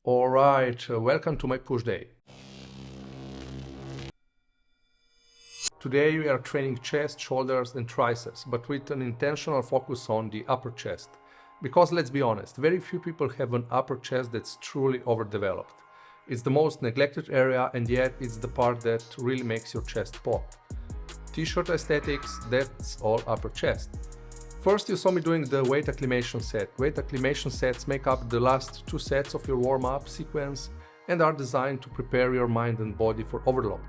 Alright, welcome to my push day. Today we are training chest, shoulders and triceps, but with an intentional focus on the upper chest. Because let's be honest, very few people have an upper chest that's truly overdeveloped. It's the most neglected area and yet it's the part that really makes your chest pop. T-shirt aesthetics, that's all upper chest. First you saw me doing the weight acclimation set. Weight acclimation sets make up the last 2 sets of your warm-up sequence and are designed to prepare your mind and body for overload.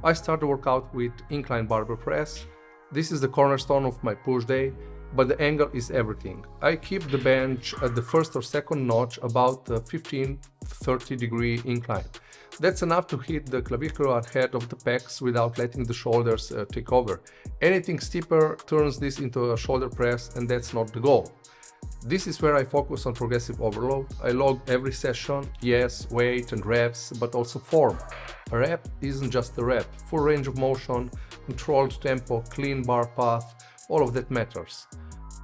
I start the workout with incline barbell press. This is the cornerstone of my push day, but the angle is everything. I keep the bench at the first or second notch about 15-30 degree incline. That's enough to hit the clavicular head of the pecs without letting the shoulders take over. Anything steeper turns this into a shoulder press and that's not the goal. This is where I focus on progressive overload. I log every session, yes, weight and reps, but also form. A rep isn't just a rep. Full range of motion, controlled tempo, clean bar path, all of that matters.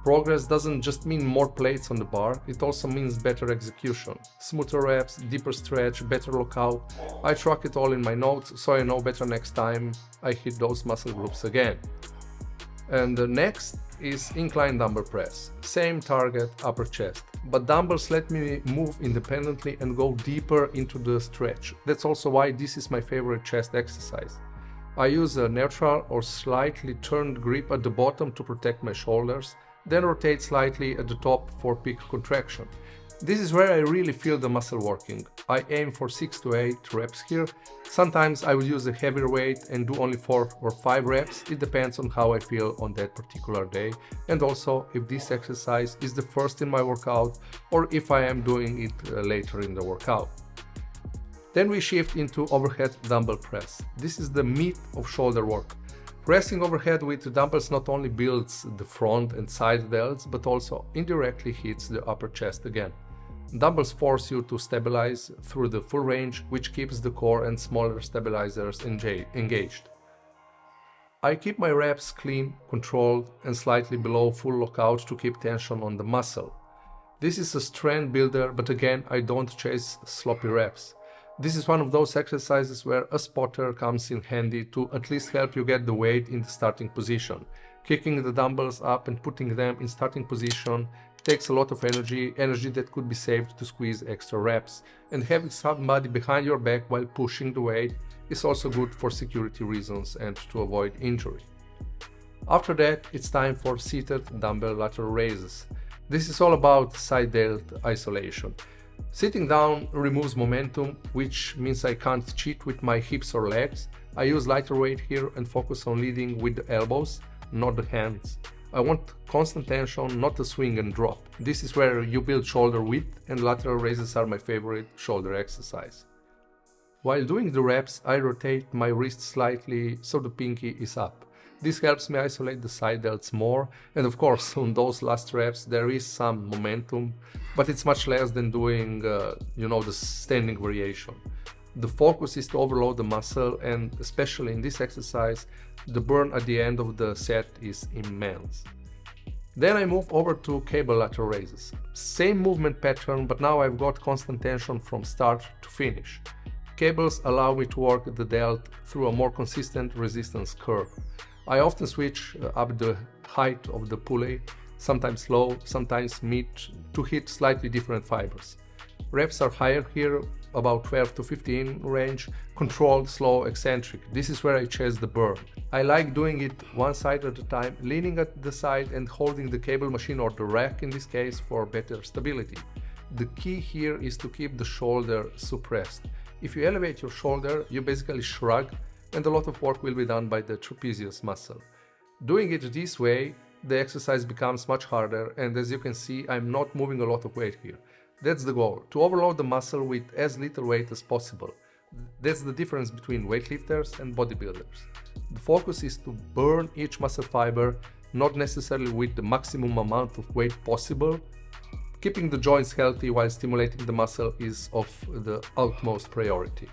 Progress doesn't just mean more plates on the bar, it also means better execution. Smoother reps, deeper stretch, better lockout. I track it all in my notes so I know better next time I hit those muscle groups again. And the next is incline dumbbell press. Same target, upper chest. But dumbbells let me move independently and go deeper into the stretch. That's also why this is my favorite chest exercise. I use a neutral or slightly turned grip at the bottom to protect my shoulders, then rotate slightly at the top for peak contraction. This is where I really feel the muscle working. I aim for 6 to 8 reps here. Sometimes I will use a heavier weight and do only 4 or 5 reps. It depends on how I feel on that particular day and also if this exercise is the first in my workout or if I am doing it later in the workout. Then we shift into overhead dumbbell press. This is the meat of shoulder work. Pressing overhead with dumbbells not only builds the front and side delts, but also indirectly hits the upper chest again. Dumbbells force you to stabilize through the full range, which keeps the core and smaller stabilizers engaged. I keep my reps clean, controlled, and slightly below full lockout to keep tension on the muscle. This is a strength builder, but again, I don't chase sloppy reps. This is one of those exercises where a spotter comes in handy to at least help you get the weight in the starting position. Kicking the dumbbells up and putting them in starting position takes a lot of energy that could be saved to squeeze extra reps. And having somebody behind your back while pushing the weight is also good for security reasons and to avoid injury. After that, it's time for seated dumbbell lateral raises. This is all about side delt isolation. Sitting down removes momentum, which means I can't cheat with my hips or legs. I use lighter weight here and focus on leading with the elbows, not the hands. I want constant tension, not a swing and drop. This is where you build shoulder width, and lateral raises are my favorite shoulder exercise. While doing the reps, I rotate my wrist slightly so the pinky is up. This helps me isolate the side delts more, and of course on those last reps there is some momentum, but it's much less than doing the standing variation. The focus is to overload the muscle, and especially in this exercise the burn at the end of the set is immense. Then I move over to cable lateral raises. Same movement pattern, but now I've got constant tension from start to finish. Cables allow me to work the delt through a more consistent resistance curve. I often switch up the height of the pulley, sometimes low, sometimes mid, to hit slightly different fibers. Reps are higher here, about 12 to 15 range, controlled, slow, eccentric. This is where I chase the burn. I like doing it one side at a time, leaning at the side and holding the cable machine or the rack in this case for better stability. The key here is to keep the shoulder suppressed. If you elevate your shoulder, you basically shrug, and a lot of work will be done by the trapezius muscle. Doing it this way, the exercise becomes much harder, and as you can see, I'm not moving a lot of weight here. That's the goal, to overload the muscle with as little weight as possible. That's the difference between weightlifters and bodybuilders. The focus is to burn each muscle fiber, not necessarily with the maximum amount of weight possible. Keeping the joints healthy while stimulating the muscle is of the utmost priority.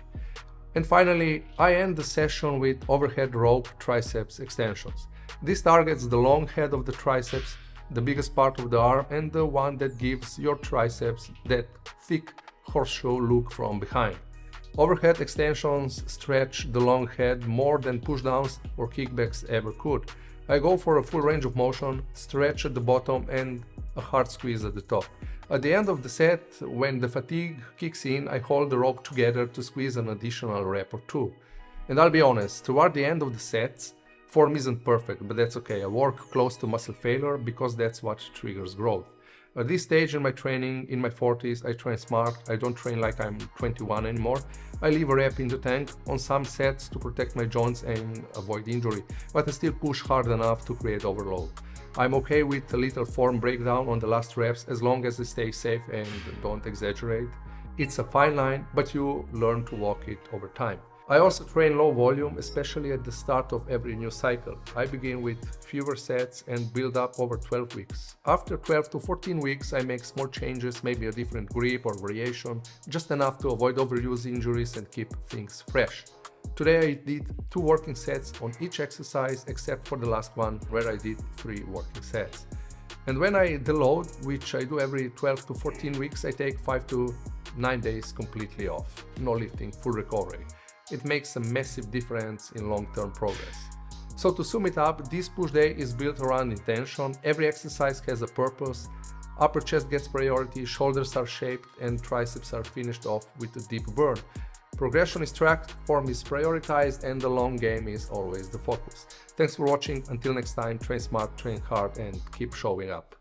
And finally, I end the session with overhead rope triceps extensions. This targets the long head of the triceps, the biggest part of the arm, and the one that gives your triceps that thick horseshoe look from behind. Overhead extensions stretch the long head more than pushdowns or kickbacks ever could. I go for a full range of motion, stretch at the bottom and a hard squeeze at the top. At the end of the set, when the fatigue kicks in, I hold the rope together to squeeze an additional rep or two. And I'll be honest, toward the end of the sets, form isn't perfect, but that's okay. I work close to muscle failure because that's what triggers growth. At this stage in my training, in my 40s, I train smart. I don't train like I'm 21 anymore. I leave a rep in the tank on some sets to protect my joints and avoid injury, but I still push hard enough to create overload. I'm okay with a little form breakdown on the last reps as long as I stay safe and don't exaggerate. It's a fine line, but you learn to walk it over time. I also train low volume, especially at the start of every new cycle. I begin with fewer sets and build up over 12 weeks. After 12 to 14 weeks, I make small changes, maybe a different grip or variation, just enough to avoid overuse injuries and keep things fresh. Today I did 2 working sets on each exercise except for the last one where I did 3 working sets. And when I deload, which I do every 12 to 14 weeks, I take 5 to 9 days completely off. No lifting, full recovery. It makes a massive difference in long-term progress. So to sum it up, this push day is built around intention. Every exercise has a purpose. Upper chest gets priority, shoulders are shaped, and triceps are finished off with a deep burn. Progression is tracked, form is prioritized, and the long game is always the focus. Thanks for watching. Until next time, train smart, train hard, and keep showing up.